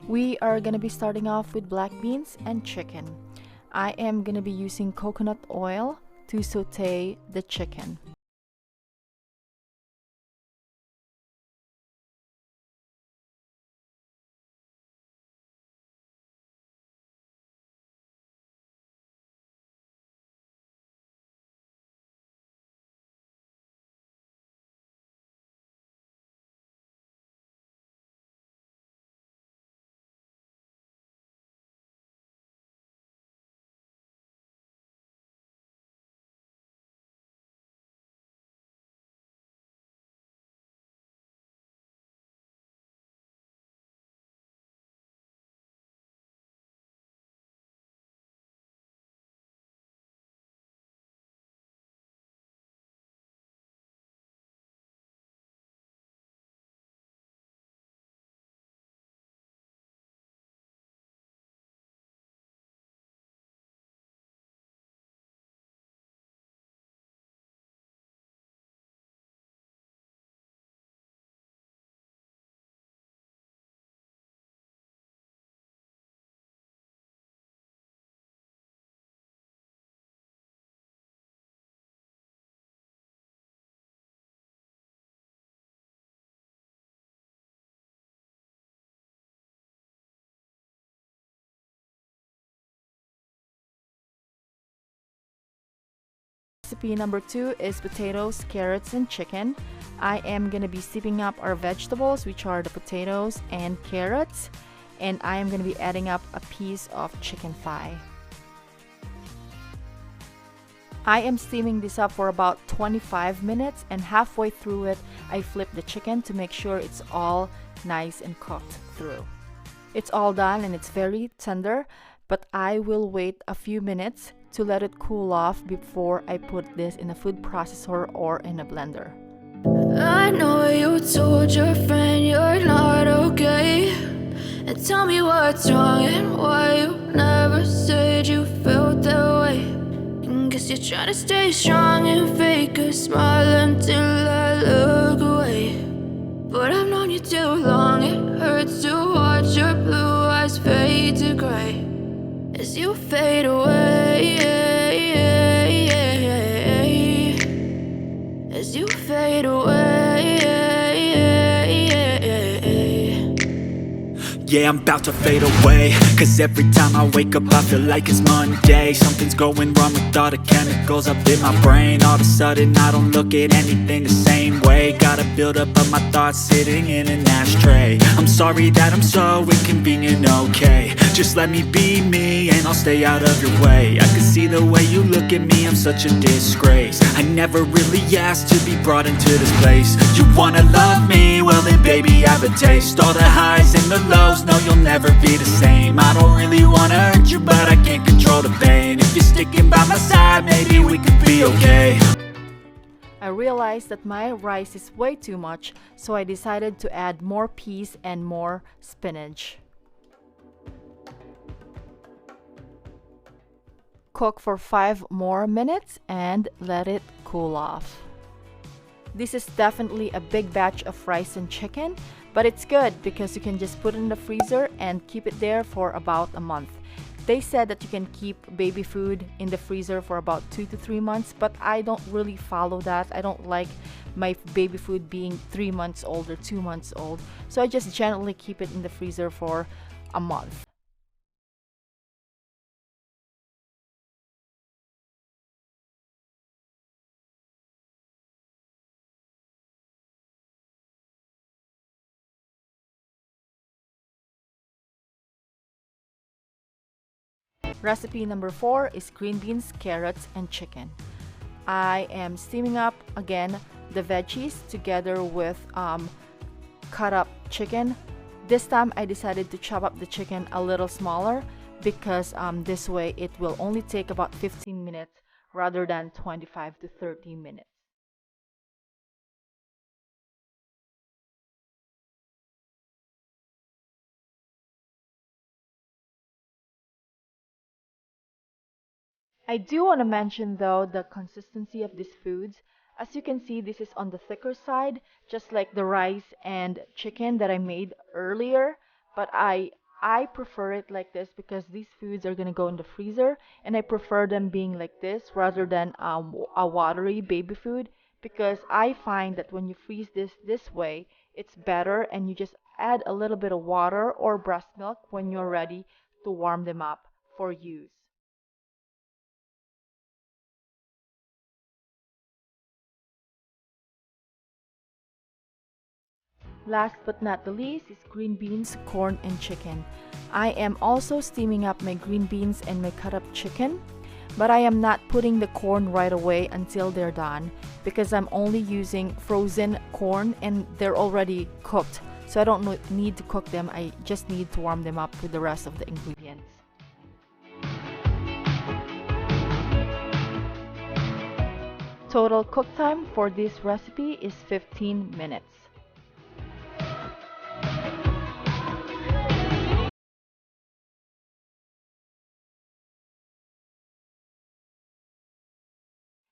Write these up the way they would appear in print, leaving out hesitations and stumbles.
We are gonna be starting off with black beans and chicken. I am gonna be using coconut oil to saute the chicken. Recipe number 2 is potatoes, carrots, and chicken. I am gonna be steeping up our vegetables, which are the potatoes and carrots, and I am gonna be adding up a piece of chicken thigh. I am steaming this up for about 25 minutes, and halfway through it, I flip the chicken to make sure it's all nice and cooked through. It's all done and it's very tender, but I will wait a few minutes to let it cool off before I put this in a food processor or in a blender. I know you told your friend you're not okay, and tell me what's wrong and why you never said you felt that way. And guess you're trying to stay strong and fake a smile until I look away. But I've known you too long, it hurts to watch your blue eyes fade to gray as you fade away, as you fade away. Yeah, I'm about to fade away, cause every time I wake up I feel like it's Monday. Something's going wrong with all the chemicals up in my brain. All of a sudden I don't look at anything the same way. Gotta build up of my thoughts sitting in an ashtray. I'm sorry that I'm so inconvenient, okay. Just let me be me and I'll stay out of your way. I can see the way you look at me, I'm such a disgrace. I never really asked to be brought into this place. You wanna love me? Well then baby I have a taste. All the highs and the lows, no you'll never be the same. I don't really wanna hurt you but I can't control the pain. If you're sticking by my side maybe we could be okay. I realized that my rice is way too much, so I decided to add more peas and more spinach. Cook for 5 more minutes and let it cool off. This is definitely a big batch of rice and chicken, but it's good because you can just put it in the freezer and keep it there for about a month. They said that you can keep baby food in the freezer for about 2 to 3 months, but I don't really follow that. I don't like my baby food being 3 months old or 2 months old, so I just generally keep it in the freezer for a month. Recipe number 4 is green beans, carrots, and chicken. I am steaming up again the veggies together with cut up chicken. This time I decided to chop up the chicken a little smaller because this way it will only take about 15 minutes rather than 25 to 30 minutes. I do want to mention though the consistency of these foods. As you can see, this is on the thicker side, just like the rice and chicken that I made earlier. But I I prefer it like this because these foods are gonna go in the freezer, and I prefer them being like this rather than a watery baby food, because I find that when you freeze this way, it's better, and you just add a little bit of water or breast milk when you're ready to warm them up for use. Last but not the least is green beans, corn, and chicken. I am also steaming up my green beans and my cut up chicken, but I am not putting the corn right away until they're done because I'm only using frozen corn and they're already cooked. So I don't need to cook them, I just need to warm them up with the rest of the ingredients. Total cook time for this recipe is 15 minutes.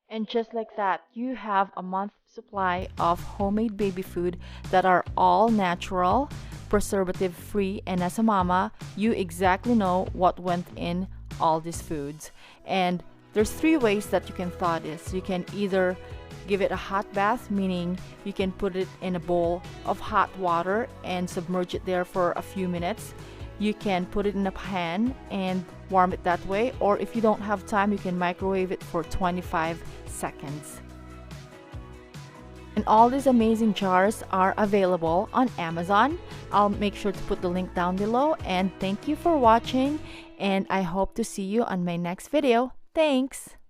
And just like that, you have a month supply of homemade baby food that are all natural, preservative free, and as a mama, you exactly know what went in all these foods. And there's three ways that you can thaw this. You can either give it a hot bath, meaning you can put it in a bowl of hot water and submerge it there for a few minutes. You can put it in a pan and warm it that way, or if you don't have time, you can microwave it for 25 seconds. And all these amazing jars are available on Amazon. I'll make sure to put the link down below, and thank you for watching, and I hope to see you on my next video. Thanks!